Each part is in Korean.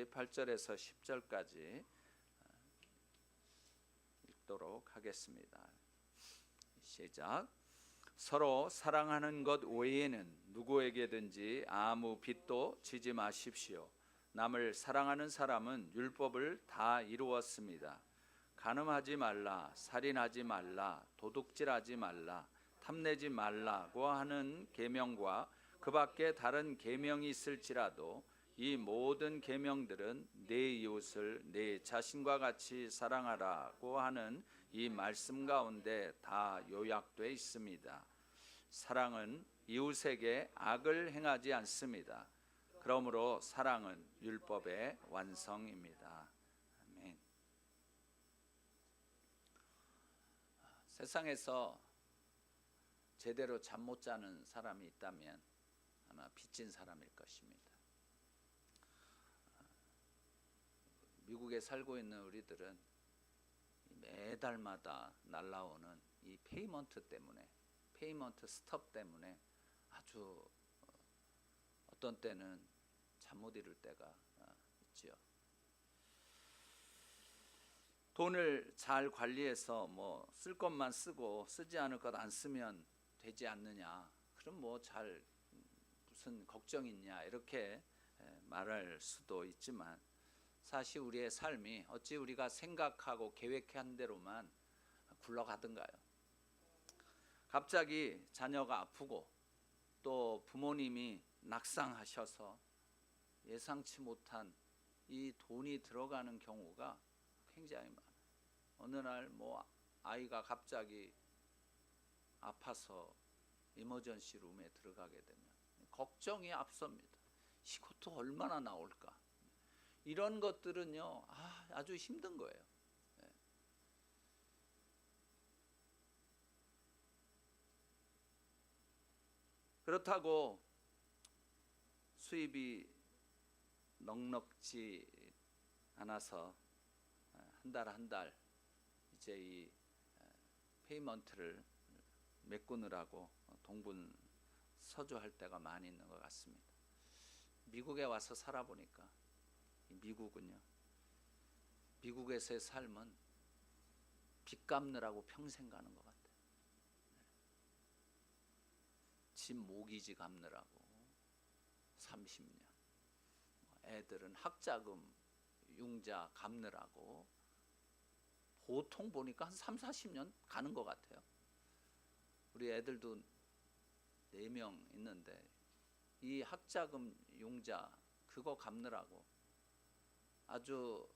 같이 8절에서 10절까지 읽도록 하겠습니다. 시작. 서로 사랑하는 것 외에는 누구에게든지 아무 빚도 지지 마십시오. 남을 사랑하는 사람은 율법을 다 이루었습니다. 간음하지 말라, 살인하지 말라, 도둑질하지 말라, 탐내지 말라고 하는 계명과 그 밖에 다른 계명이 있을지라도 이 모든 계명들은 내 이웃을 내 자신과 같이 사랑하라고 하는 이 말씀 가운데 다 요약되어 있습니다. 사랑은 이웃에게 악을 행하지 않습니다. 그러므로 사랑은 율법의 완성입니다. 아멘. 세상에서 제대로 잠 못 자는 사람이 있다면 아마 빚진 사람일 것입니다. 미국에 살고 있는 우리들은 매달마다 날라오는 이 페이먼트 때문에, 페이먼트 스톱 때문에 아주 어떤 때는 잠 못 이룰 때가 있지요. 돈을 잘 관리해서 뭐 쓸 것만 쓰고 쓰지 않을 것 안 쓰면 되지 않느냐, 그럼 뭐 잘 무슨 걱정 있냐, 이렇게 말할 수도 있지만 사실 우리의 삶이 어찌 우리가 생각하고 계획한 대로만 굴러가던가요? 갑자기 자녀가 아프고 또 부모님이 낙상하셔서 예상치 못한 이 돈이 들어가는 경우가 굉장히 많아요. 어느 날 뭐 아이가 갑자기 아파서 이머전시 룸에 들어가게 되면 걱정이 앞섭니다. 이것도 얼마나 나올까? 이런 것들은요, 아주 힘든 거예요. 그렇다고 수입이 넉넉지 않아서 한 달 한 달 이제 이 페이먼트를 메꾸느라고 동분서주할 때가 많이 있는 것 같습니다. 미국에 와서 살아보니까 미국은요, 미국에서의 삶은 빚 갚느라고 평생 가는 것 같아요. 집 모기지 갚느라고 30년, 애들은 학자금 융자 갚느라고 보통 보니까 한 3, 40년 가는 것 같아요. 우리 애들도 4명 있는데 이 학자금 융자 그거 갚느라고 아주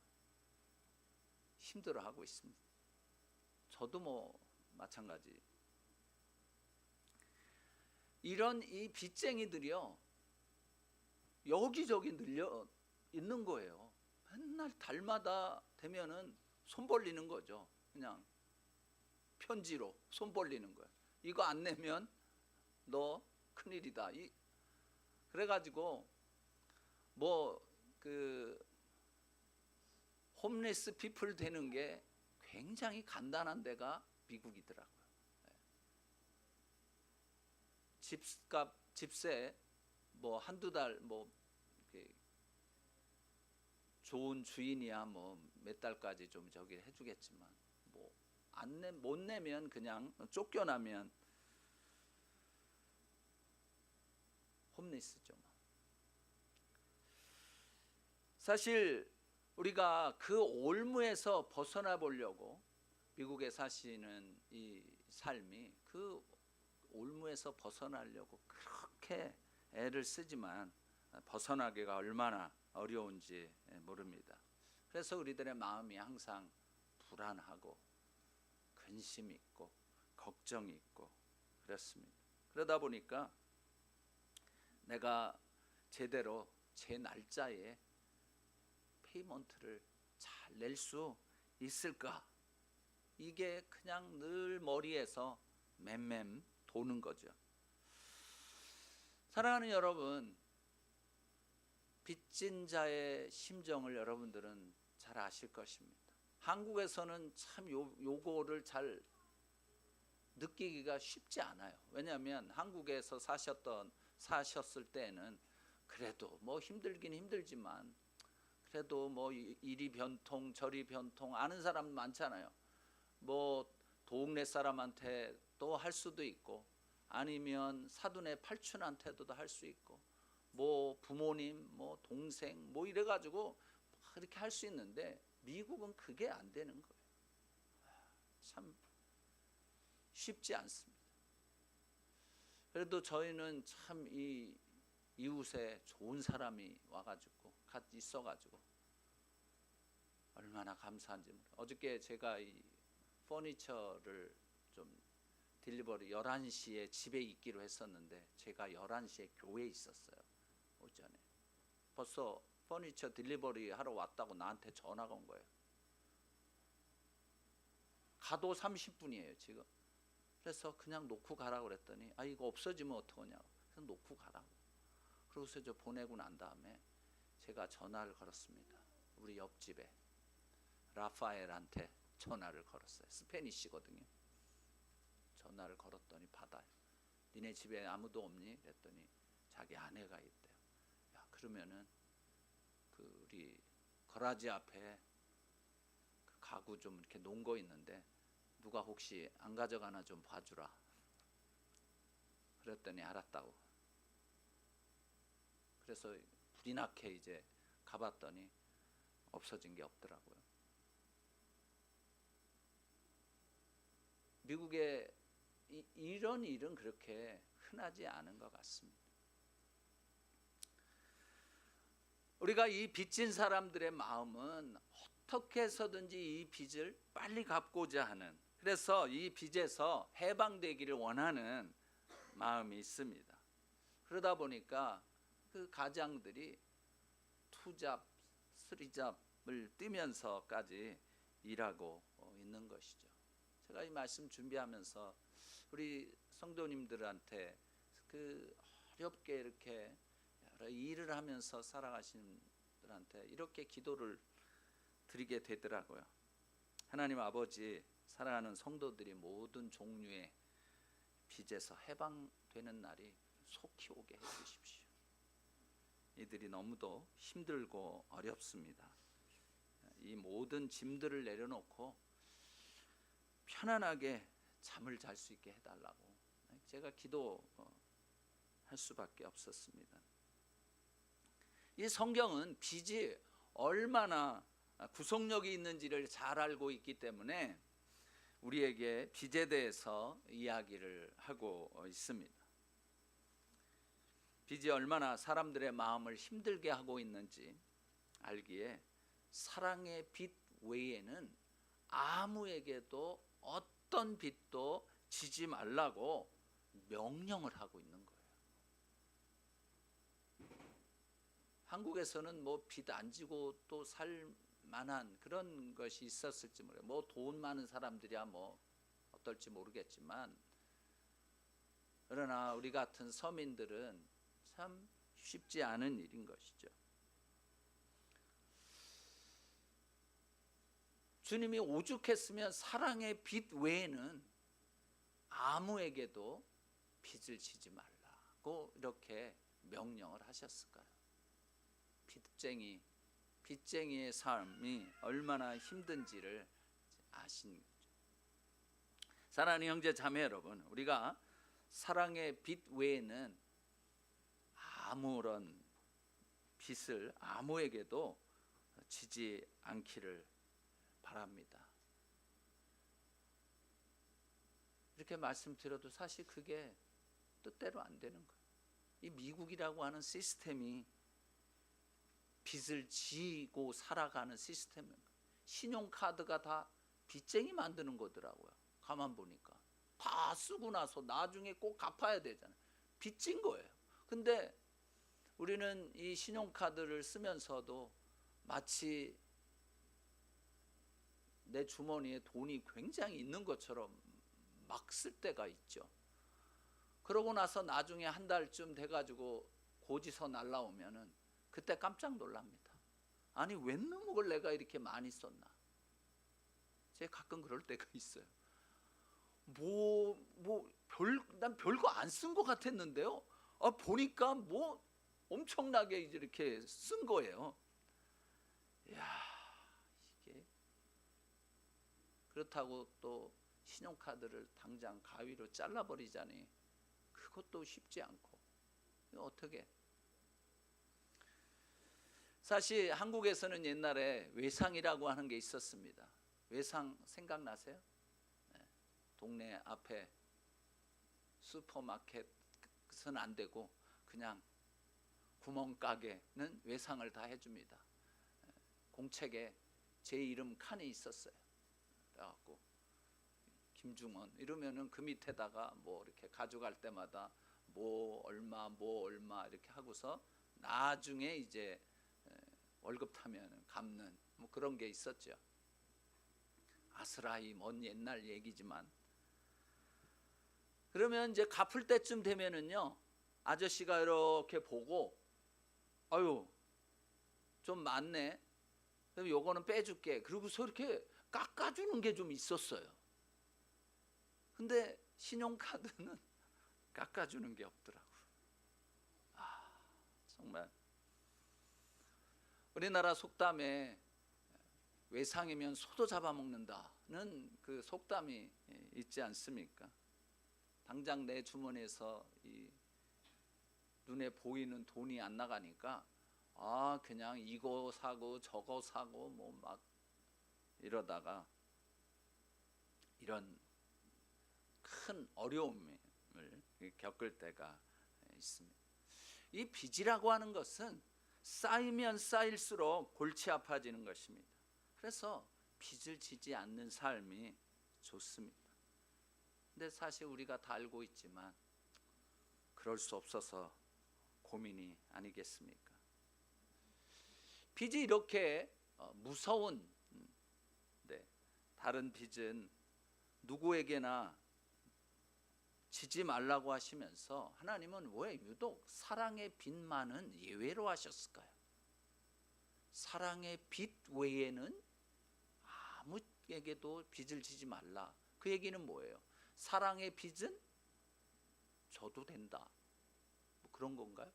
힘들어하고 있습니다. 저도 뭐 마찬가지. 이런 이 빚쟁이들이요, 여기저기 늘려 있는 거예요. 맨날 달마다 되면은 손 벌리는 거죠. 그냥 편지로 손 벌리는 거예요. 이거 안 내면 너 큰일이다. 그래가지고 뭐 그 홈리스 피플 되는 게 굉장히 간단한 데가 미국이더라고요. 집값, 집세 뭐 한두 달 뭐 좋은 주인이야 뭐 몇 달까지 좀 저기 해주겠지만 뭐 못 내면 그냥 쫓겨나면 홈리스죠. 사실 우리가 그 올무에서 벗어나 보려고 미국에 사시는 이 삶이 그 올무에서 벗어나려고 그렇게 애를 쓰지만 벗어나기가 얼마나 어려운지 모릅니다. 그래서 우리들의 마음이 항상 불안하고 근심이 있고 걱정이 있고 그렇습니다. 그러다 보니까 내가 제대로 제 날짜에 페이먼트를 잘 낼 수 있을까? 이게 그냥 늘 머리에서 맴맴 도는 거죠. 사랑하는 여러분, 빚진 자의 심정을 여러분들은 잘 아실 것입니다. 한국에서는 참 요거를 잘 느끼기가 쉽지 않아요. 왜냐하면 한국에서 사셨을 때는 그래도 뭐 힘들긴 힘들지만 그래도 뭐 이리 변통 저리 변통 아는 사람 많잖아요. 뭐 동네 사람한테 또 할 수도 있고 아니면 사돈의 팔촌한테도 할 수 있고 뭐 부모님 뭐 동생 뭐 이래 가지고 그렇게 할 수 있는데 미국은 그게 안 되는 거예요. 참 쉽지 않습니다. 그래도 저희는 참 이 이웃에 좋은 사람이 와가지고 같이 있어가지고 얼마나 감사한지 모르겠어요. 어저께 제가 이 퍼니처를 좀 딜리버리 11시에 집에 있기로 했었는데 제가 11시에 교회에 있었어요. 오전에 벌써 퍼니처 딜리버리 하러 왔다고 나한테 전화가 온 거예요. 가도 30분이에요 지금. 그래서 그냥 놓고 가라고 그랬더니 아 이거 없어지면 어떡하냐고. 그래서 놓고 가라고. 그러고서 저 보내고 난 다음에 제가 전화를 걸었습니다. 우리 옆집에 라파엘한테 전화를 걸었어요. 스페니쉬거든요. 전화를 걸었더니 받아요. 니네 집에 아무도 없니? 그랬더니 자기 아내가 있대요. 야 그러면은 그 우리 거라지 앞에 그 가구 좀 이렇게 놓은 거 있는데 누가 혹시 안 가져가나 좀 봐주라. 그랬더니 알았다고. 그래서 불이 나게 이제 가봤더니 없어진 게 없더라고요. 미국에 이런 일은 그렇게 흔하지 않은 것 같습니다. 우리가 이 빚진 사람들의 마음은 어떻게 해서든지 이 빚을 빨리 갚고자 하는, 그래서 이 빚에서 해방되기를 원하는 마음이 있습니다. 그러다 보니까 그 가장들이 투잡, 쓰리잡을 뛰면서까지 일하고 있는 것이죠. 제가 이 말씀 준비하면서 우리 성도님들한테 그 어렵게 이렇게 여러 일을 하면서 살아가시는 분들한테 이렇게 기도를 드리게 되더라고요. 하나님 아버지, 사랑하는 성도들이 모든 종류의 빚에서 해방되는 날이 속히 오게 해주십시오. 이들이 너무도 힘들고 어렵습니다. 이 모든 짐들을 내려놓고 편안하게 잠을 잘 수 있게 해달라고 제가 기도할 수밖에 없었습니다. 이 성경은 빚이 얼마나 구속력이 있는지를 잘 알고 있기 때문에 우리에게 빚에 대해서 이야기를 하고 있습니다. 빚이 얼마나 사람들의 마음을 힘들게 하고 있는지 알기에 사랑의 빚 외에는 아무에게도 어떤 빚도 지지 말라고 명령을 하고 있는 거예요. 한국에서는 뭐 빚 안 지고 또 살 만한 그런 것이 있었을지 모르겠어요. 뭐 돈 많은 사람들이야 뭐 어떨지 모르겠지만, 그러나 우리 같은 서민들은 참 쉽지 않은 일인 것이죠. 주님이 오죽했으면 사랑의 빚 외에는 아무에게도 빚을 지지 말라고 이렇게 명령을 하셨을까요? 빚쟁이의 삶이 얼마나 힘든지를 아신 거죠. 사랑하는 형제 자매 여러분, 우리가 사랑의 빚 외에는 아무런 빚을 아무에게도 지지 않기를 바랍니다. 이렇게 말씀드려도 사실 그게 뜻대로 안 되는 거예요. 이 미국이라고 하는 시스템이 빚을 지고 살아가는 시스템이에요. 신용카드가 다 빚쟁이 만드는 거더라고요. 가만 보니까 다 쓰고 나서 나중에 꼭 갚아야 되잖아요. 빚진 거예요. 근데 우리는 이 신용카드를 쓰면서도 마치 내 주머니에 돈이 굉장히 있는 것처럼 막 쓸 때가 있죠. 그러고 나서 나중에 한 달쯤 돼가지고 고지서 날라오면은 그때 깜짝 놀랍니다. 아니 웬 놈을 내가 이렇게 많이 썼나. 제가 가끔 그럴 때가 있어요. 난 별거 안 쓴 것 같았는데요. 보니까 뭐 엄청나게 이렇게 쓴 거예요. 그렇다고 또 신용카드를 당장 가위로 잘라버리자니 그것도 쉽지 않고, 이거 어떻게? 사실 한국에서는 옛날에 외상이라고 하는 게 있었습니다. 외상 생각나세요? 네. 동네 앞에 슈퍼마켓은 안 되고 그냥 구멍가게는 외상을 다 해줍니다. 공책에 제 이름 칸이 있었어요. 그래갖고 김중원 이러면은 그 밑에다가 뭐 이렇게 가져갈 때마다 뭐 얼마 이렇게 하고서 나중에 이제 월급 타면 갚는 뭐 그런 게 있었죠. 아스라이 먼 옛날 얘기지만, 그러면 이제 갚을 때쯤 되면은요, 아저씨가 이렇게 보고 아유 좀 많네, 그럼 요거는 빼줄게, 그러고서 이렇게 깎아주는 게 좀 있었어요. 근데 신용카드는 깎아주는 게 없더라고요. 정말 우리나라 속담에 외상이면 소도 잡아먹는다는 그 속담이 있지 않습니까? 당장 내 주머니에서 이 눈에 보이는 돈이 안 나가니까 그냥 이거 사고 저거 사고 뭐 막 이러다가 이런 큰 어려움을 겪을 때가 있습니다. 이 빚이라고 하는 것은 쌓이면 쌓일수록 골치 아파지는 것입니다. 그래서 빚을 지지 않는 삶이 좋습니다. 근데 사실 우리가 다 알고 있지만 그럴 수 없어서 고민이 아니겠습니까? 빚이 이렇게 무서운, 다른 빚은 누구에게나 지지 말라고 하시면서 하나님은 왜 유독 사랑의 빚만은 예외로 하셨을까요? 사랑의 빚 외에는 아무에게도 빚을 지지 말라. 그 얘기는 뭐예요? 사랑의 빚은 져도 된다, 뭐 그런 건가요?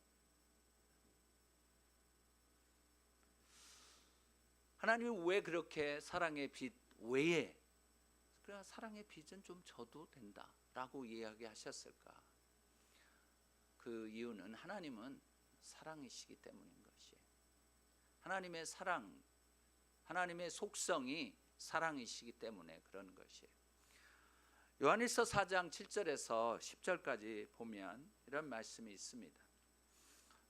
하나님은 왜 그렇게 사랑의 빚 외에 그냥 사랑의 빚은 좀 져도 된다라고 이야기하셨을까? 그 이유는 하나님은 사랑이시기 때문인 것이에요. 하나님의 사랑, 하나님의 속성이 사랑이시기 때문에 그런 것이에요. 요한일서 4장 7절에서 10절까지 보면 이런 말씀이 있습니다.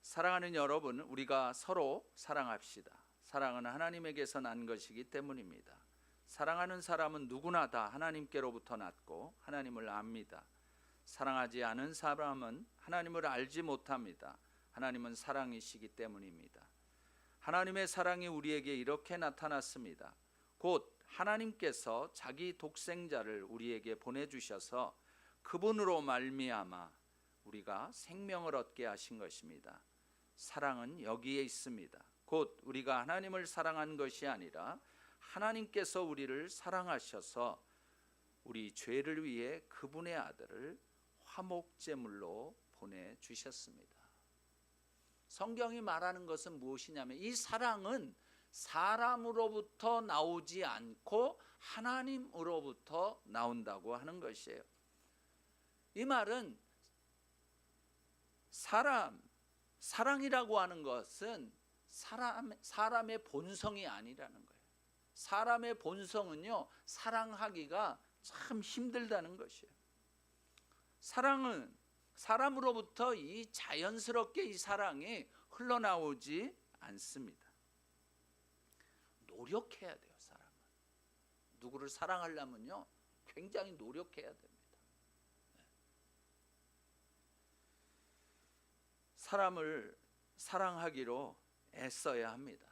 사랑하는 여러분, 우리가 서로 사랑합시다. 사랑은 하나님에게서 난 것이기 때문입니다. 사랑하는 사람은 누구나 다 하나님께로부터 났고 하나님을 압니다. 사랑하지 않은 사람은 하나님을 알지 못합니다. 하나님은 사랑이시기 때문입니다. 하나님의 사랑이 우리에게 이렇게 나타났습니다. 곧 하나님께서 자기 독생자를 우리에게 보내주셔서 그분으로 말미암아 우리가 생명을 얻게 하신 것입니다. 사랑은 여기에 있습니다. 곧 우리가 하나님을 사랑한 것이 아니라 하나님께서 우리를 사랑하셔서 우리 죄를 위해 그분의 아들을 화목제물로 보내주셨습니다. 성경이 말하는 것은 무엇이냐면 이 사랑은 사람으로부터 나오지 않고 하나님으로부터 나온다고 하는 것이에요. 이 말은 사랑이라고 하는 것은 사람의 본성이 아니라는 거예요. 사람의 본성은요, 사랑하기가 참 힘들다는 것이에요. 사랑은 사람으로부터 이 자연스럽게 이 사랑이 흘러나오지 않습니다. 노력해야 돼요. 사람은 누구를 사랑하려면요 굉장히 노력해야 됩니다. 사람을 사랑하기로 애써야 합니다.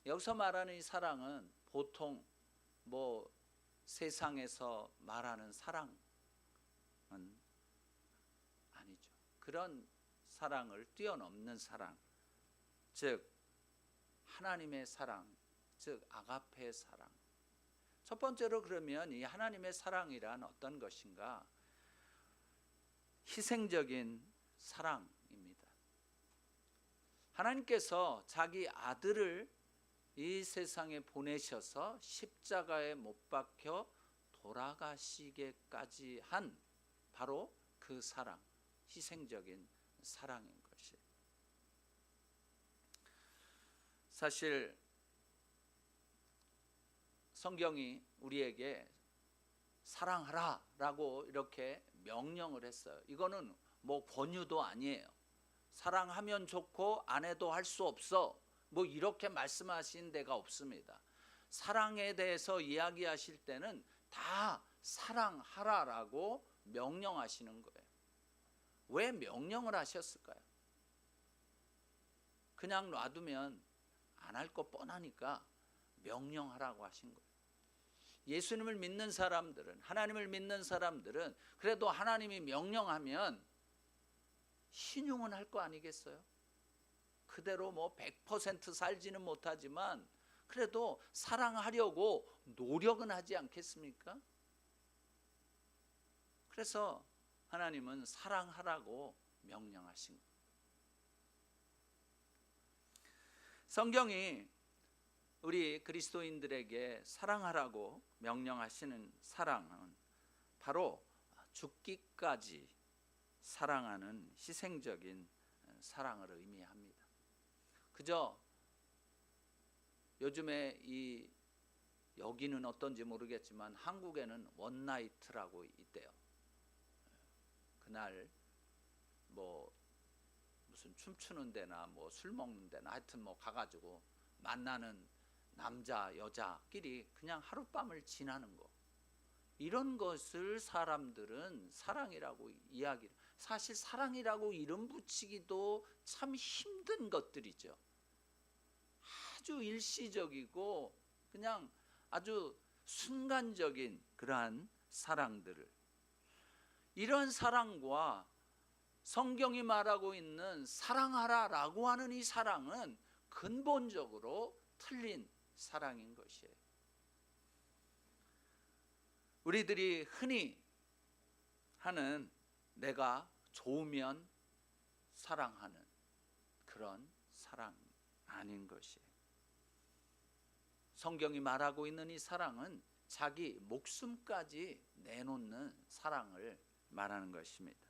여기서 말하는 이 사랑은 보통 뭐 세상에서 말하는 사랑은 아니죠. 그런 사랑을 뛰어넘는 사랑, 즉 하나님의 사랑, 즉 아가페의 사랑. 첫 번째로 그러면 이 하나님의 사랑이란 어떤 것인가? 희생적인 사랑입니다. 하나님께서 자기 아들을 이 세상에 보내셔서 십자가에 못 박혀 돌아가시게까지 한 바로 그 사랑, 희생적인 사랑인 것이. 사실 성경이 우리에게 사랑하라 라고 이렇게 명령을 했어요. 이거는 뭐 권유도 아니에요. 사랑하면 좋고 안 해도 할 수 없어, 뭐 이렇게 말씀하신 데가 없습니다. 사랑에 대해서 이야기하실 때는 다 사랑하라라고 명령하시는 거예요. 왜 명령을 하셨을까요? 그냥 놔두면 안 할 거 뻔하니까 명령하라고 하신 거예요. 예수님을 믿는 사람들은, 하나님을 믿는 사람들은 그래도 하나님이 명령하면 신용은 할 거 아니겠어요? 그대로 뭐 100% 살지는 못하지만 그래도 사랑하려고 노력은 하지 않겠습니까? 그래서 하나님은 사랑하라고 명령하신 거예요. 성경이 우리 그리스도인들에게 사랑하라고 명령하시는 사랑은 바로 죽기까지 사랑하는 희생적인 사랑을 의미합니다. 그저 요즘에 여기는 어떤지 모르겠지만 한국에는 원나이트라고 있대요. 그날 뭐 무슨 춤추는 데나 뭐 술 먹는 데나 하여튼 뭐 가가지고 만나는 남자 여자끼리 그냥 하룻밤을 지나는 거, 이런 것을 사람들은 사랑이라고 이야기를. 사실 사랑이라고 이름 붙이기도 참 힘든 것들이죠. 아주 일시적이고 그냥 아주 순간적인 그러한 사랑들을, 이런 사랑과 성경이 말하고 있는 사랑하라라고 하는 이 사랑은 근본적으로 틀린 사랑인 것이에요. 우리들이 흔히 하는 내가 좋으면 사랑하는 그런 사랑 아닌 것이에요. 성경이 말하고 있는 이 사랑은 자기 목숨까지 내놓는 사랑을 말하는 것입니다.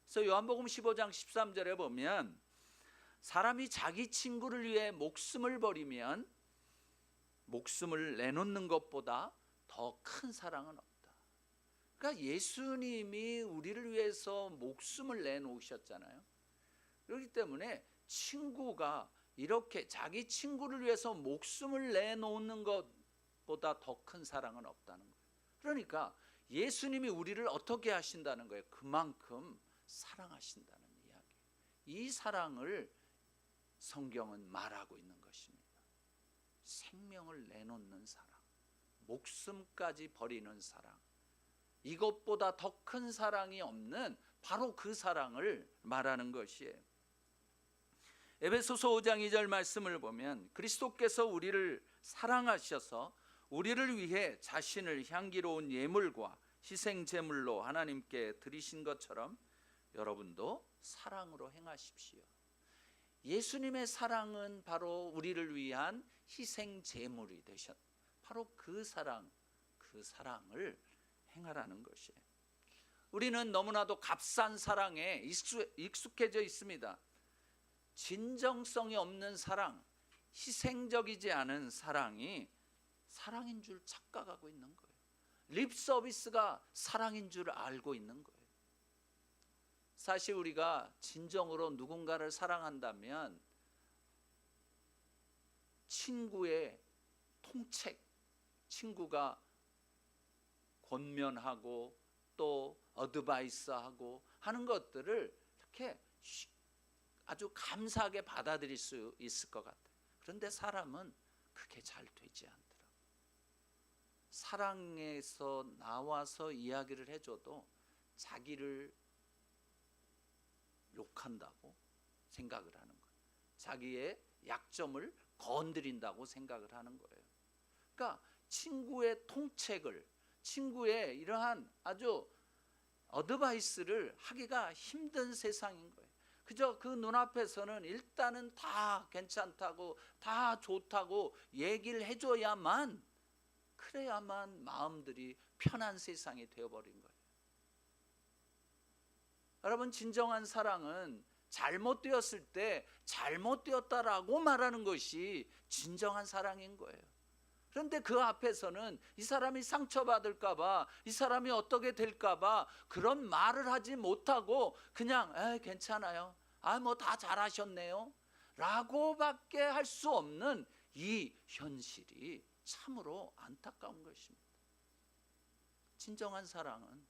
그래서 요한복음 15장 13절에 보면 사람이 자기 친구를 위해 목숨을 버리면 목숨을 내놓는 것보다 더 큰 사랑은 없다. 그러니까 예수님이 우리를 위해서 목숨을 내놓으셨잖아요. 그렇기 때문에 친구가 이렇게 자기 친구를 위해서 목숨을 내놓는 것보다 더 큰 사랑은 없다는 거예요. 그러니까 예수님이 우리를 어떻게 하신다는 거예요? 그만큼 사랑하신다는 이야기. 이 사랑을 성경은 말하고 있는 것입니다. 생명을 내놓는 사랑, 목숨까지 버리는 사랑, 이것보다 더 큰 사랑이 없는 바로 그 사랑을 말하는 것이에요. 에베소서 5장 2절 말씀을 보면 그리스도께서 우리를 사랑하셔서 우리를 위해 자신을 향기로운 예물과 희생 제물로 하나님께 드리신 것처럼 여러분도 사랑으로 행하십시오. 예수님의 사랑은 바로 우리를 위한 희생 제물이 되셨. 바로 그 사랑을 행하라는 것이에요. 우리는 너무나도 값싼 사랑에 익숙해져 있습니다. 진정성이 없는 사랑, 희생적이지 않은 사랑이 사랑인 줄 착각하고 있는 거예요. 립 서비스가 사랑인 줄 알고 있는 거예요. 사실 우리가 진정으로 누군가를 사랑한다면 친구의 통책, 친구가 권면하고 또 어드바이스하고 하는 것들을 이렇게 아주 감사하게 받아들일 수 있을 것 같아요. 그런데 사람은 그게 잘 되지 않더라고요. 사랑에서 나와서 이야기를 해줘도 자기를 욕한다고 생각을 하는 거예요. 자기의 약점을 건드린다고 생각을 하는 거예요. 그러니까 친구의 통책을, 친구의 이러한 아주 어드바이스를 하기가 힘든 세상인 거예요. 그저 그 눈앞에서는 일단은 다 괜찮다고 다 좋다고 얘기를 해줘야만, 그래야만 마음들이 편한 세상이 되어버린 거예요. 여러분, 진정한 사랑은 잘못되었을 때 잘못되었다라고 말하는 것이 진정한 사랑인 거예요. 그런데 그 앞에서는 이 사람이 상처받을까 봐, 이 사람이 어떻게 될까 봐 그런 말을 하지 못하고 그냥 괜찮아요, 뭐 다 잘하셨네요 라고밖에 할 수 없는 이 현실이 참으로 안타까운 것입니다. 진정한 사랑은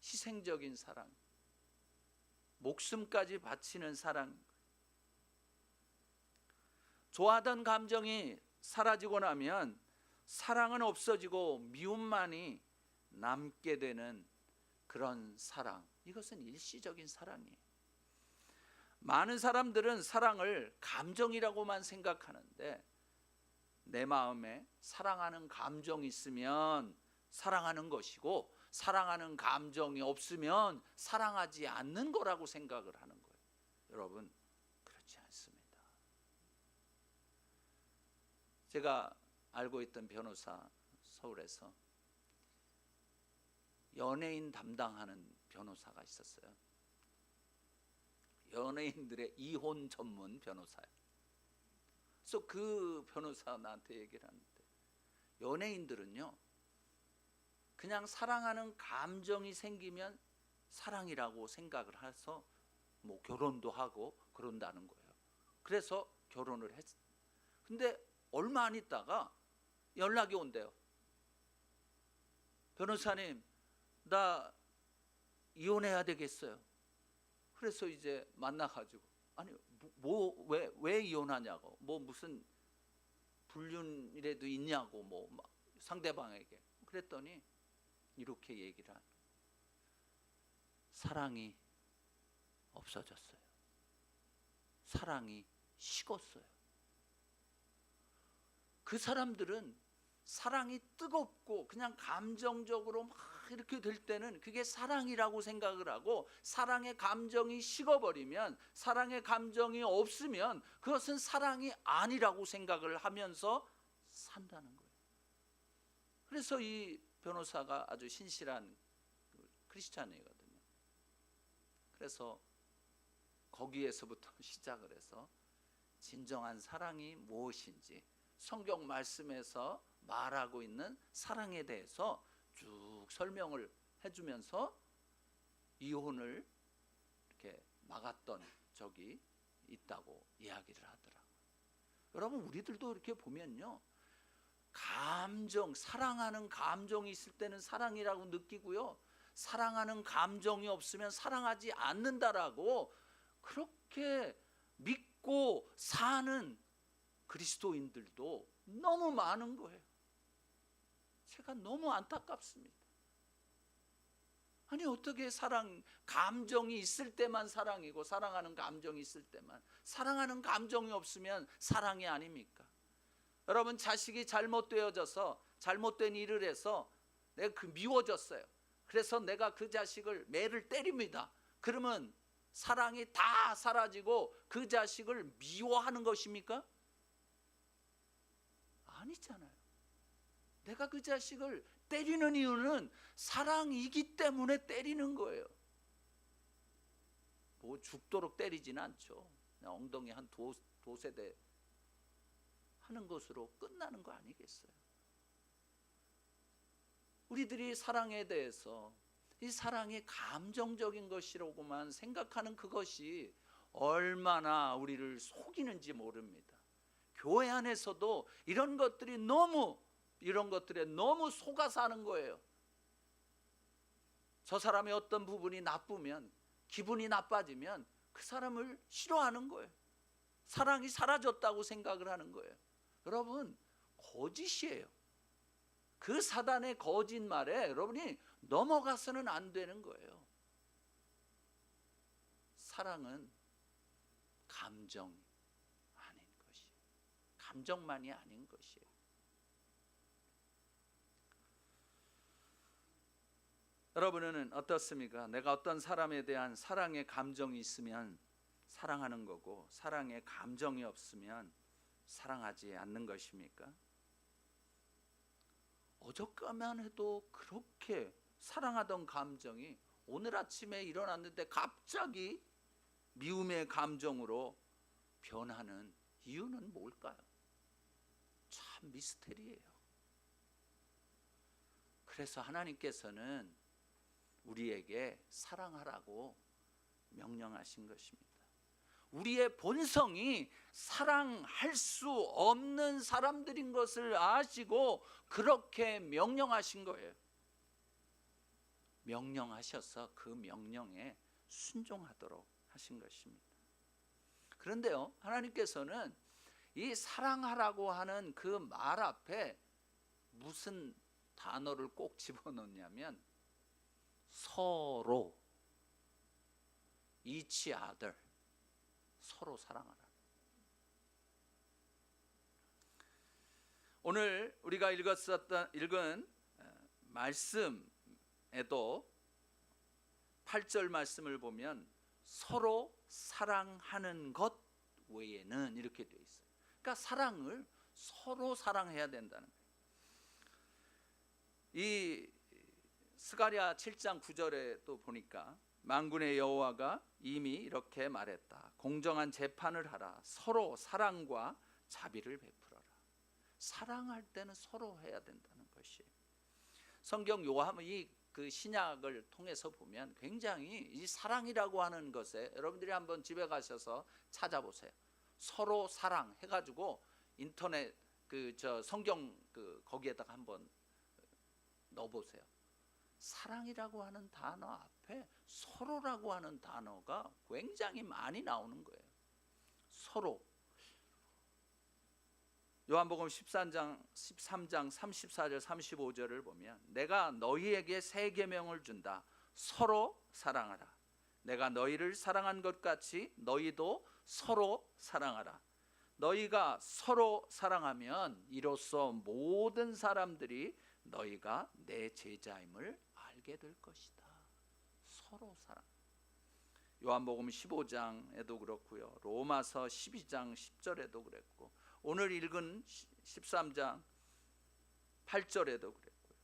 희생적인 사랑, 목숨까지 바치는 사랑. 좋아하던 감정이 사라지고 나면 사랑은 없어지고 미움만이 남게 되는 그런 사랑, 이것은 일시적인 사랑이에요. 많은 사람들은 사랑을 감정이라고만 생각하는데, 내 마음에 사랑하는 감정이 있으면 사랑하는 것이고, 사랑하는 감정이 없으면 사랑하지 않는 거라고 생각을 하는 거예요. 여러분, 그렇지 않습니다. 제가 알고 있던 변호사, 서울에서 연예인 담당하는 변호사가 있었어요. 연예인들의 이혼 전문 변호사예요. 그래서 그 변호사가 나한테 얘기를 하는데, 연예인들은요, 그냥 사랑하는 감정이 생기면 사랑이라고 생각을 해서 뭐 결혼도 하고 그런다는 거예요. 그래서 결혼을 했어요. 근데 얼마 안 있다가 연락이 온대요. 변호사님, 나 이혼해야 되겠어요. 그래서 이제 만나가지고, 아니 왜 이혼하냐고, 뭐 무슨 불륜이라도 있냐고, 뭐 상대방에게. 그랬더니 이렇게 얘기를 하는, 사랑이 없어졌어요. 사랑이 식었어요. 그 사람들은 사랑이 뜨겁고 그냥 감정적으로 막 이렇게 될 때는 그게 사랑이라고 생각을 하고, 사랑의 감정이 식어버리면, 사랑의 감정이 없으면 그것은 사랑이 아니라고 생각을 하면서 산다는 거예요. 그래서 이 변호사가 아주 신실한 크리스찬이거든요. 그래서 거기에서부터 시작을 해서 진정한 사랑이 무엇인지, 성경 말씀에서 말하고 있는 사랑에 대해서 쭉 설명을 해주면서 이혼을 이렇게 막았던 적이 있다고 이야기를 하더라고요. 여러분, 우리들도 이렇게 보면요, 감정, 사랑하는 감정이 있을 때는 사랑이라고 느끼고요, 사랑하는 감정이 없으면 사랑하지 않는다라고 그렇게 믿고 사는 그리스도인들도 너무 많은 거예요. 제가 너무 안타깝습니다. 아니, 어떻게 감정이 있을 때만 사랑이고, 사랑하는 감정이 있을 때만, 사랑하는 감정이 없으면 사랑이 아닙니까? 여러분, 자식이 잘못되어져서 잘못된 일을 해서 내가 미워졌어요. 그래서 내가 그 자식을 매를 때립니다. 그러면 사랑이 다 사라지고 그 자식을 미워하는 것입니까? 아니잖아요. 내가 그 자식을 때리는 이유는 사랑이기 때문에 때리는 거예요. 뭐 죽도록 때리지는 않죠. 그냥 엉덩이 한 도세대 하는 것으로 끝나는 거 아니겠어요? 우리들이 사랑에 대해서 이 사랑이 감정적인 것이라고만 생각하는 그것이 얼마나 우리를 속이는지 모릅니다. 교회 안에서도 이런 것들에 너무 속아 사는 거예요. 저 사람의 어떤 부분이 나쁘면, 기분이 나빠지면 그 사람을 싫어하는 거예요. 사랑이 사라졌다고 생각을 하는 거예요. 여러분, 거짓이에요. 그 사단의 거짓말에 여러분이 넘어가서는 안 되는 거예요. 사랑은 감정이 아닌 것이에요. 감정만이 아닌 것이에요. 여러분은 어떻습니까? 내가 어떤 사람에 대한 사랑의 감정이 있으면 사랑하는 거고, 사랑에 감정이 없으면 사랑하지 않는 것입니까? 어저께만 해도 그렇게 사랑하던 감정이 오늘 아침에 일어났는데 갑자기 미움의 감정으로 변하는 이유는 뭘까요? 참 미스테리예요. 그래서 하나님께서는 우리에게 사랑하라고 명령하신 것입니다. 우리의 본성이 사랑할 수 없는 사람들인 것을 아시고 그렇게 명령하신 거예요. 명령하셔서 그 명령에 순종하도록 하신 것입니다. 그런데요, 하나님께서는 이 사랑하라고 하는 그 말 앞에 무슨 단어를 꼭 집어넣냐면 서로, each other, 서로 사랑하라. 오늘 우리가 읽은 말씀에도 8절 말씀을 보면 서로 사랑하는 것 외에는 이렇게 되어 있어요. 그러니까 사랑을 서로 사랑해야 된다는 거예요. 이 스가랴 7장 9절에 또 보니까 만군의 여호와가 이미 이렇게 말했다. 공정한 재판을 하라. 서로 사랑과 자비를 베풀어라. 사랑할 때는 서로 해야 된다는 것이 성경 요한이 그 신약을 통해서 보면 굉장히 이 사랑이라고 하는 것에 여러분들이 한번 집에 가셔서 찾아보세요. 서로 사랑 해가지고 인터넷 성경 거기에다가 한번 넣어보세요. 사랑이라고 하는 단어 앞에 서로라고 하는 단어가 굉장히 많이 나오는 거예요. 서로. 요한복음 13장 34절 35절을 보면 내가 너희에게 새 계명을 준다. 서로 사랑하라. 내가 너희를 사랑한 것 같이 너희도 서로 사랑하라. 너희가 서로 사랑하면 이로써 모든 사람들이 너희가 내 제자임을 알게 될 것이다. 서로 사랑. 요한복음 15장에도 그렇고요. 로마서 12장 10절에도 그랬고 오늘 읽은 13장 8절에도 그랬고요.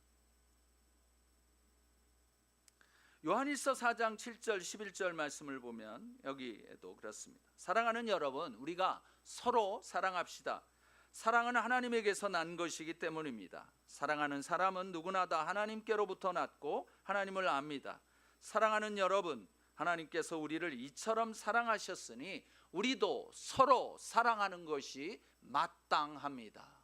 요한일서 4장 7절 11절 말씀을 보면 여기에도 그렇습니다. 사랑하는 여러분, 우리가 서로 사랑합시다. 사랑은 하나님에게서 난 것이기 때문입니다. 사랑하는 사람은 누구나 다 하나님께로부터 났고 하나님을 압니다. 사랑하는 여러분, 하나님께서 우리를 이처럼 사랑하셨으니 우리도 서로 사랑하는 것이 마땅합니다.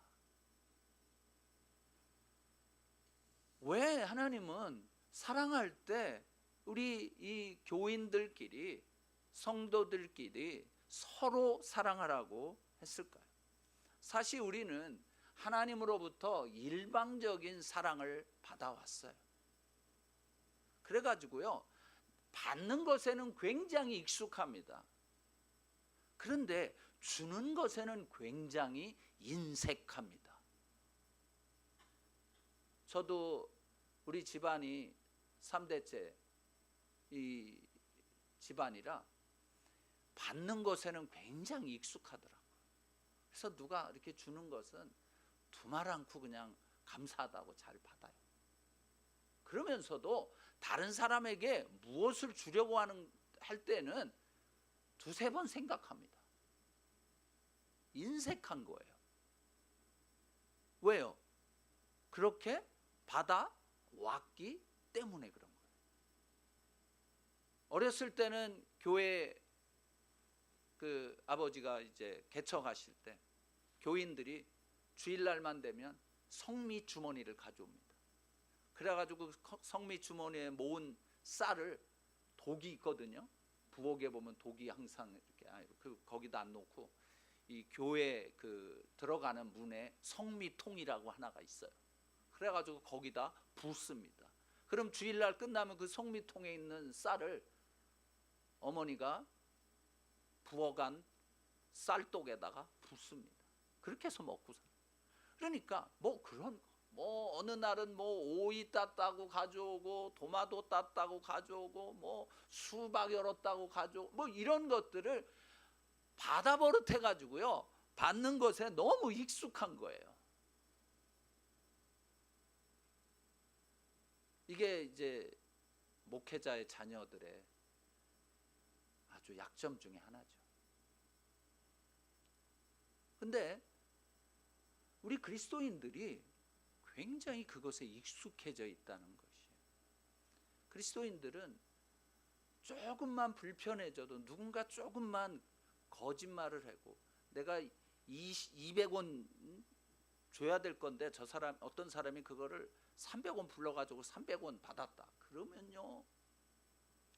왜 하나님은 사랑할 때 우리 이 교인들끼리 성도들끼리 서로 사랑하라고 했을까요? 사실 우리는 하나님으로부터 일방적인 사랑을 받아왔어요. 그래가지고요, 받는 것에는 굉장히 익숙합니다. 그런데 주는 것에는 굉장히 인색합니다. 저도 우리 집안이 3대째 이 집안이라 받는 것에는 굉장히 익숙하더라고요. 그래서 누가 이렇게 주는 것은 두말 않고 그냥 감사하다고 잘 받아요. 그러면서도 다른 사람에게 무엇을 주려고 할 때는 두세 번 생각합니다. 인색한 거예요. 왜요? 그렇게 받아왔기 때문에 그런 거예요. 어렸을 때는 교회 아버지가 이제 개척하실 때 교인들이 주일날만 되면 성미 주머니를 가져옵니다. 그래가지고 성미 주머니에 모은 쌀을 독이 있거든요. 부엌에 보면 독이 항상 이렇게 거기다 안 놓고 이 교회 들어가는 문에 성미통이라고 하나가 있어요. 그래가지고 거기다 붓습니다. 그럼 주일날 끝나면 그 성미통에 있는 쌀을 어머니가 부어간 쌀독에다가 붓습니다. 그렇게 해서 먹고 살아요. 그러니까 어느 날은 오이 땄다고 가져오고 도마도 땄다고 가져오고 수박 열었다고 가져오고 이런 것들을 받아버릇해 가지고요, 받는 것에 너무 익숙한 거예요. 이게 이제 목회자의 자녀들의 아주 약점 중에 하나죠. 근데 우리 그리스도인들이 굉장히 그것에 익숙해져 있다는 것이에요. 그리스도인들은 조금만 불편해져도, 누군가 조금만 거짓말을 하고, 내가 200원 줘야 될 건데 저 사람, 어떤 사람이 그거를 300원 불러가지고 300원 받았다, 그러면요,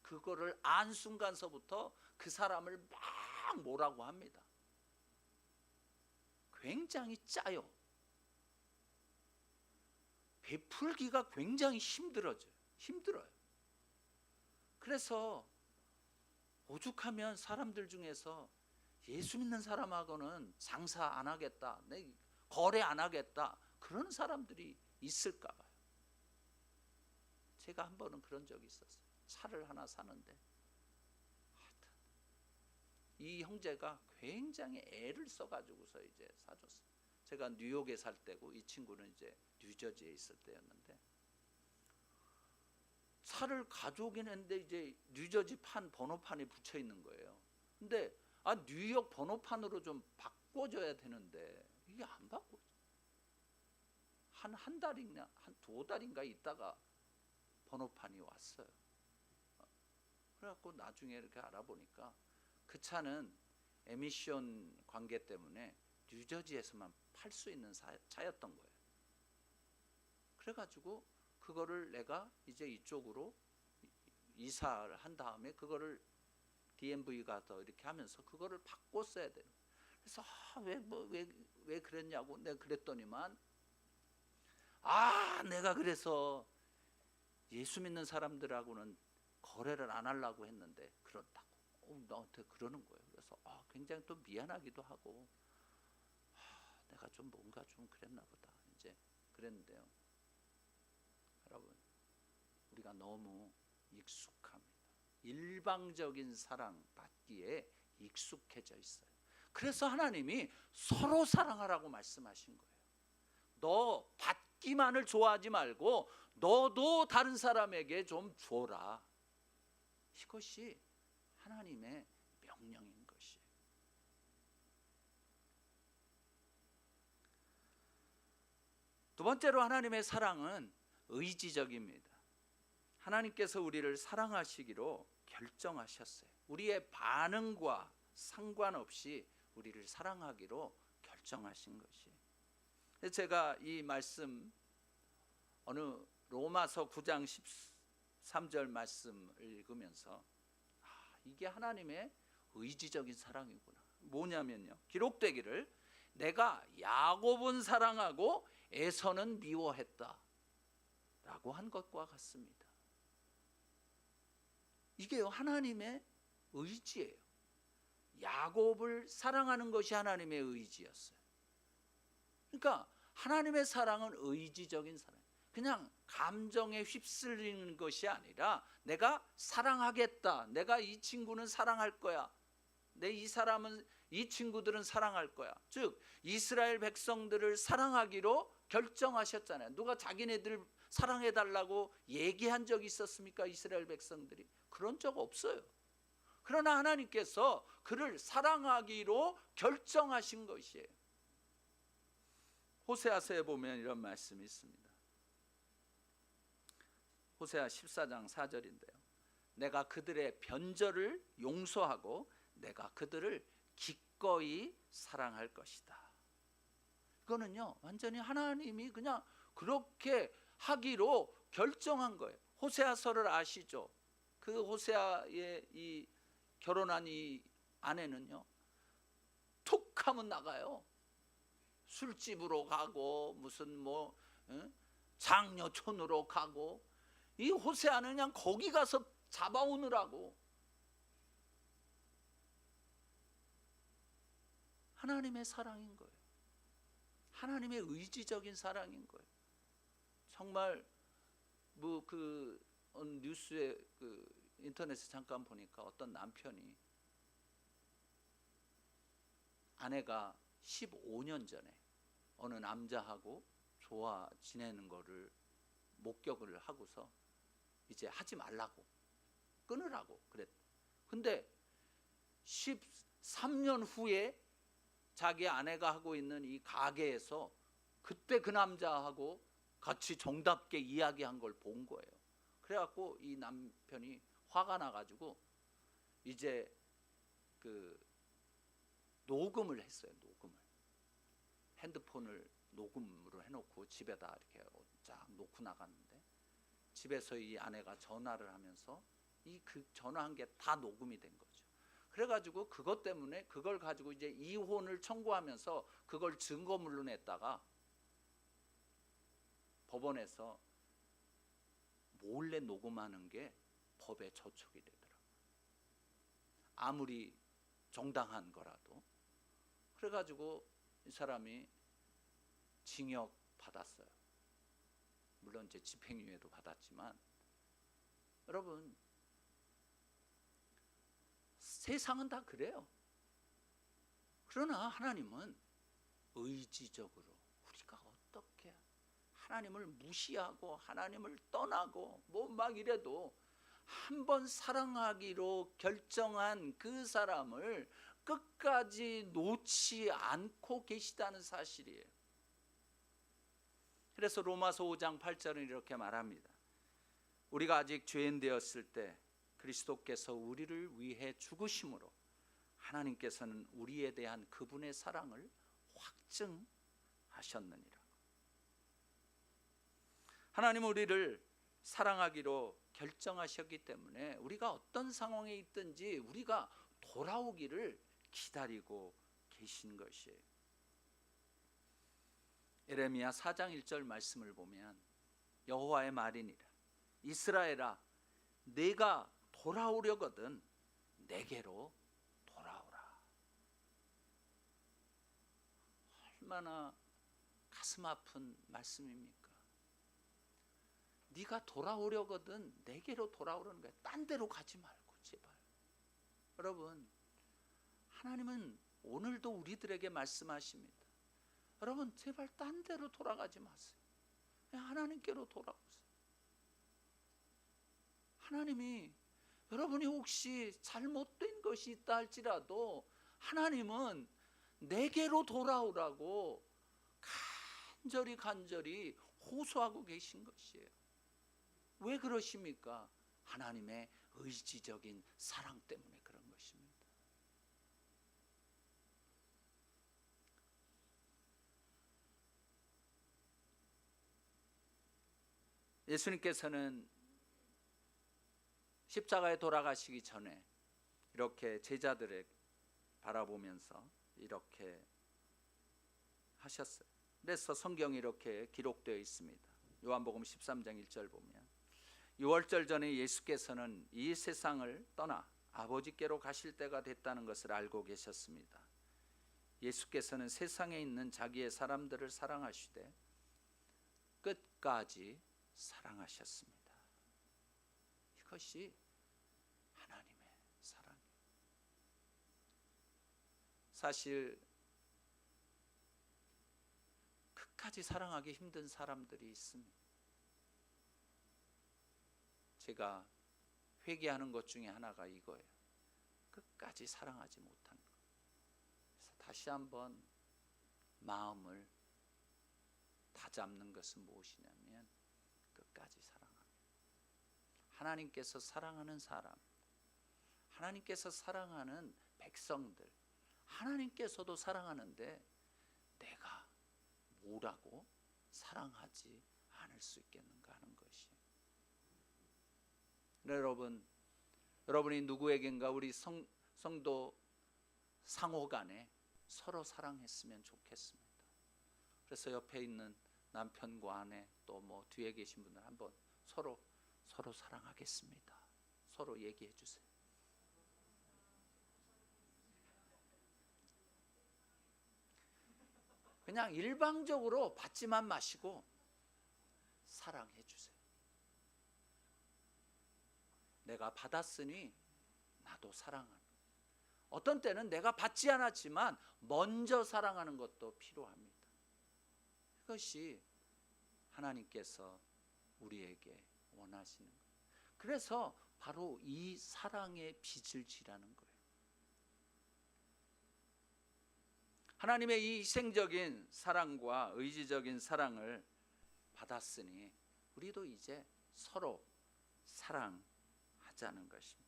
그거를 안 순간서부터 그 사람을 막 뭐라고 합니다. 굉장히 짜요. 베풀기가 굉장히 힘들어요. 그래서 오죽하면 사람들 중에서 예수 믿는 사람하고는 장사 안 하겠다, 거래 안 하겠다, 그런 사람들이 있을까 봐요. 제가 한 번은 그런 적이 있었어요. 차를 하나 사는데 하여튼 이 형제가 굉장히 애를 써가지고서 이제 사줬어요. 제가 뉴욕에 살 때고 이 친구는 이제 뉴저지에 있을 때였는데, 차를 가져오긴 했는데 이제 뉴저지 판 번호판이 붙여 있는 거예요. 근데 뉴욕 번호판으로 좀 바꿔줘야 되는데 이게 안 바꿔. 한 달이나 한 2달인가 있다가 번호판이 왔어요. 그래갖고 나중에 이렇게 알아보니까 그 차는 에미션 관계 때문에 뉴저지에서만 팔 수 있는 차였던 거예요. 그래가지고 그거를 내가 이제 이쪽으로 이사를 한 다음에 그거를 DMV가 더 이렇게 하면서 그거를 바꿨어야 돼요. 그래서 왜 그랬냐고 내가 그랬더니만, 내가 그래서 예수 믿는 사람들하고는 거래를 안 하려고 했는데 그렇다고 나한테 그러는 거예요. 그래서 굉장히 또 미안하기도 하고, 내가 좀 뭔가 좀 그랬나 보다 이제 그랬는데요. 여러분, 우리가 너무 익숙합니다. 일방적인 사랑 받기에 익숙해져 있어요. 그래서 하나님이 서로 사랑하라고 말씀하신 거예요. 너 받기만을 좋아하지 말고 너도 다른 사람에게 좀 줘라. 이것이 하나님의 명령인 것이에요. 두 번째로 하나님의 사랑은 의지적입니다. 하나님께서 우리를 사랑하시기로 결정하셨어요. 우리의 반응과 상관없이 우리를 사랑하기로 결정하신 것이에요. 제가 이 말씀, 어느 로마서 9장 13절 말씀을 읽으면서 이게 하나님의 의지적인 사랑이구나. 뭐냐면요, 기록되기를 내가 야곱은 사랑하고 에서는 미워했다 라고 한 것과 같습니다. 이게 하나님의 의지예요. 야곱을 사랑하는 것이 하나님의 의지였어요. 그러니까 하나님의 사랑은 의지적인 사랑, 그냥 감정에 휩쓸리는 것이 아니라 내가 사랑하겠다, 내가 이 친구는 사랑할 거야, 이 친구들은 사랑할 거야. 즉 이스라엘 백성들을 사랑하기로 결정하셨잖아요. 누가 자기네들 사랑해달라고 얘기한 적이 있었습니까? 이스라엘 백성들이 그런 적 없어요. 그러나 하나님께서 그를 사랑하기로 결정하신 것이에요. 호세아서에 보면 이런 말씀이 있습니다. 호세아 14장 4절인데요. 내가 그들의 변절을 용서하고 내가 그들을 기꺼이 사랑할 것이다. 이거는요, 완전히 하나님이 그냥 그렇게 하기로 결정한 거예요. 호세아서를 아시죠? 그 호세아의 이 결혼한 이 아내는요, 툭 하면 나가요. 술집으로 가고 무슨 장녀촌으로 가고, 이 호세아는 그냥 거기 가서 잡아오느라고. 하나님의 사랑인 거예요. 하나님의 의지적인 사랑인 거예요. 정말 뉴스에 인터넷에 잠깐 보니까 어떤 남편이 아내가 15년 전에 어느 남자하고 좋아 지내는 거를 목격을 하고서 이제 하지 말라고, 끊으라고 그랬. 근데 13년 후에 자기 아내가 하고 있는 이 가게에서 그때 그 남자하고 같이 정답게 이야기한 걸 본 거예요. 그래갖고 이 남편이 화가 나가지고 이제 그 녹음을 했어요. 녹음을, 핸드폰을 녹음으로 해놓고 집에다 이렇게 쫙 놓고 나갔는데, 집에서 이 아내가 전화를 하면서 이 그 전화한 게 다 녹음이 된 거죠. 그래가지고 그것 때문에 그걸 가지고 이제 이혼을 청구하면서 그걸 증거물로 냈다가 법원에서 몰래 녹음하는 게 법에 저촉이 되더라고요. 아무리 정당한 거라도. 그래가지고 이 사람이 징역 받았어요. 물론 이제 집행유예도 받았지만, 여러분 세상은 다 그래요. 그러나 하나님은 의지적으로 우리가 어떻게 하나님을 무시하고 하나님을 떠나고 뭐 막 이래도 한번 사랑하기로 결정한 그 사람을 끝까지 놓지 않고 계시다는 사실이에요. 그래서 로마서 5장 8절은 이렇게 말합니다. 우리가 아직 죄인 되었을 때 그리스도께서 우리를 위해 죽으심으로 하나님께서는 우리에 대한 그분의 사랑을 확증하셨느니라. 하나님은 우리를 사랑하기로 결정하셨기 때문에 우리가 어떤 상황에 있든지 우리가 돌아오기를 기다리고 계신 것이에요. 예레미야 4장 1절 말씀을 보면 여호와의 말이니라, 이스라엘아 내가 돌아오려거든 내게로 돌아오라. 얼마나 가슴 아픈 말씀입니까? 네가 돌아오려거든 내게로 돌아오라는 거야. 딴 데로 가지 말고 제발. 여러분 하나님은 오늘도 우리들에게 말씀하십니다. 여러분 제발 딴 데로 돌아가지 마세요. 하나님께로 돌아오세요. 하나님이 여러분이 혹시 잘못된 것이 있다 할지라도 하나님은 내게로 돌아오라고 간절히 호소하고 계신 것이에요. 왜 그러십니까? 하나님의 의지적인 사랑 때문에 그런 것입니다. 예수님께서는 십자가에 돌아가시기 전에 이렇게 제자들을 바라보면서 이렇게 하셨어요. 그래서 성경이 이렇게 기록되어 있습니다. 요한복음 13장 1절 보면 유월절 전에 예수께서는 이 세상을 떠나 아버지께로 가실 때가 됐다는 것을 알고 계셨습니다. 예수께서는 세상에 있는 자기의 사람들을 사랑하시되 끝까지 사랑하셨습니다. 이것이 하나님의 사랑이에요. 사실 끝까지 사랑하기 힘든 사람들이 있습니다. 제가 회개하는 것 중에 하나가 이거예요. 끝까지 사랑하지 못한 것. 그래서 다시 한번 마음을 다잡는 것은 무엇이냐면 끝까지 사랑합니다. 하나님께서 사랑하는 사람, 하나님께서 사랑하는 백성들, 하나님께서도 사랑하는데 내가 뭐라고 사랑하지 않을 수 있겠는가 하는 것이. 여러분이 누구에겐가 우리 성도 상호 간에 서로 사랑했으면 좋겠습니다. 그래서 옆에 있는 남편과 아내 또 뭐 뒤에 계신 분들 한번 서로 사랑하겠습니다. 서로 얘기해 주세요. 그냥 일방적으로 받지만 마시고 사랑해 주세요. 내가 받았으니 나도 사랑하는. 어떤 때는 내가 받지 않았지만 먼저 사랑하는 것도 필요합니다. 이것이 하나님께서 우리에게 원하시는 거예요. 그래서 바로 이 사랑의 빚을 지라는 거예요. 하나님의 이 희생적인 사랑과 의지적인 사랑을 받았으니 우리도 이제 서로 사랑하자는 것입니다.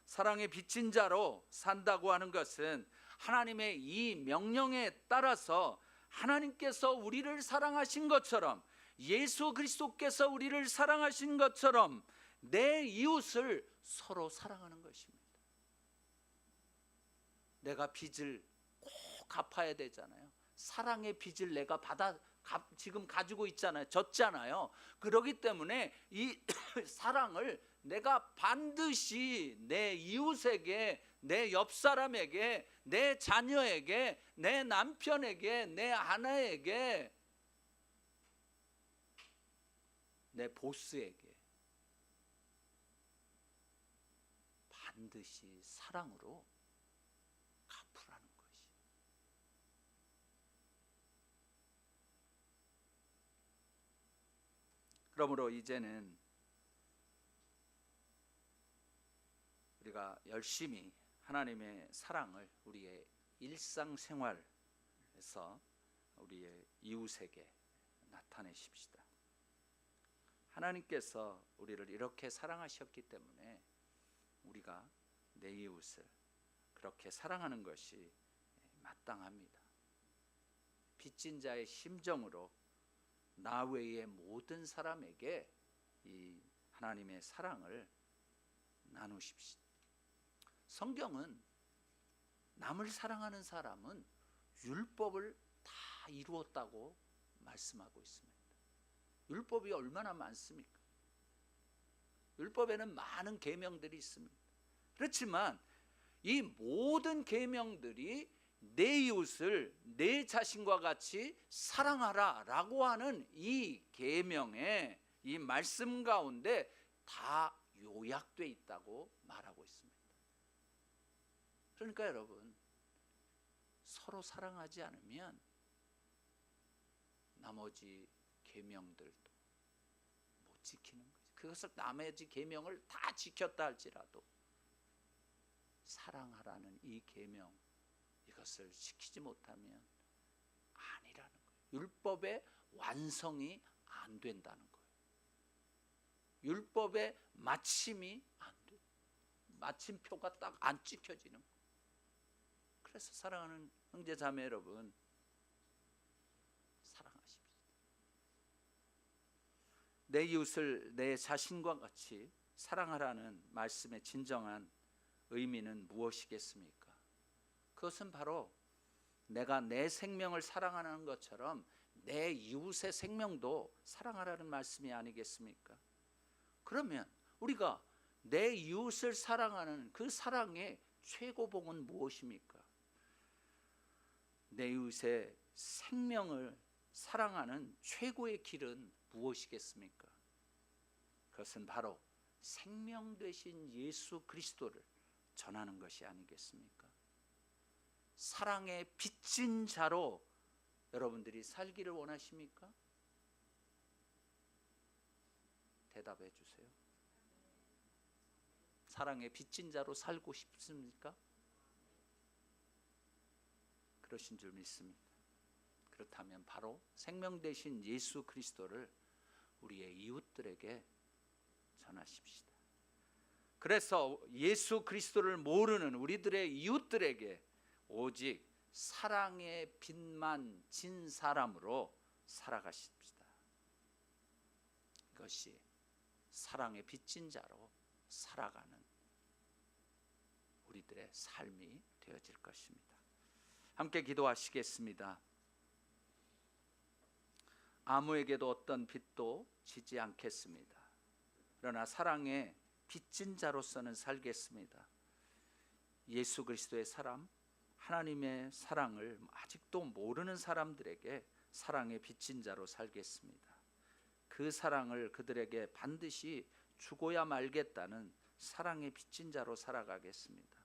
사랑의 빚진 자로 산다고 하는 것은 하나님의 이 명령에 따라서 하나님께서 우리를 사랑하신 것처럼, 예수 그리스도께서 우리를 사랑하신 것처럼 내 이웃을 서로 사랑하는 것입니다. 내가 빚을 꼭 갚아야 되잖아요. 사랑의 빚을 내가 지금 가지고 있잖아요. 졌잖아요. 그렇기 때문에 이 사랑을 내가 반드시 내 이웃에게, 내 옆 사람에게, 내 자녀에게, 내 남편에게, 내 아내에게, 내 보스에게 반드시 사랑으로 갚으라는 것이. 그러므로 이제는 우리가 열심히 하나님의 사랑을 우리의 일상생활에서 우리의 이웃에게 나타내십시다. 하나님께서 우리를 이렇게 사랑하셨기 때문에 우리가 내 이웃을 그렇게 사랑하는 것이 마땅합니다. 빚진 자의 심정으로 나 외의 모든 사람에게 이 하나님의 사랑을 나누십시오. 성경은 남을 사랑하는 사람은 율법을 다 이루었다고 말씀하고 있습니다. 율법이 얼마나 많습니까? 율법에는 많은 계명들이 있습니다. 그렇지만 이 모든 계명들이 내 이웃을 내 자신과 같이 사랑하라 라고 하는 이 계명의 이 말씀 가운데 다 요약되어 있다고 말하고 있습니다. 그러니까 여러분, 서로 사랑하지 않으면 나머지 계명들도 못 지키는 거죠. 그것을 나머지 계명을 다 지켰다 할지라도 사랑하라는 이 계명, 이것을 지키지 못하면 아니라는 거예요. 율법의 완성이 안 된다는 거예요. 율법의 마침이 안 돼. 마침표가 딱 안 찍혀지는 거예요. 그래서 사랑하는 형제 자매 여러분, 사랑하십시오. 내 이웃을 내 자신과 같이 사랑하라는 말씀의 진정한 의미는 무엇이겠습니까? 그것은 바로 내가 내 생명을 사랑하는 것처럼 내 이웃의 생명도 사랑하라는 말씀이 아니겠습니까? 그러면 우리가 내 이웃을 사랑하는 그 사랑의 최고봉은 무엇입니까? 내 이웃의 생명을 사랑하는 최고의 길은 무엇이겠습니까? 그것은 바로 생명 되신 예수 그리스도를 전하는 것이 아니겠습니까? 사랑의 빚진 자로 여러분들이 살기를 원하십니까? 대답해 주세요. 사랑의 빚진 자로 살고 싶습니까? 그러신 줄 믿습니다. 그렇다면 바로 생명 되신 예수 그리스도를 우리의 이웃들에게 전하십시다. 그래서 예수 그리스도를 모르는 우리들의 이웃들에게 오직 사랑의 빛만 진 사람으로 살아가십시다. 이것이 사랑의 빚진 자로 살아가는 우리들의 삶이 되어질 것입니다. 함께 기도하시겠습니다. 아무에게도 어떤 빚도 지지 않겠습니다. 그러나 사랑의 빚진 자로서는 살겠습니다. 예수 그리스도의 사랑, 하나님의 사랑을 아직도 모르는 사람들에게 사랑의 빚진 자로 살겠습니다. 그 사랑을 그들에게 반드시 주고야 말겠다는 사랑의 빚진 자로 살아가겠습니다.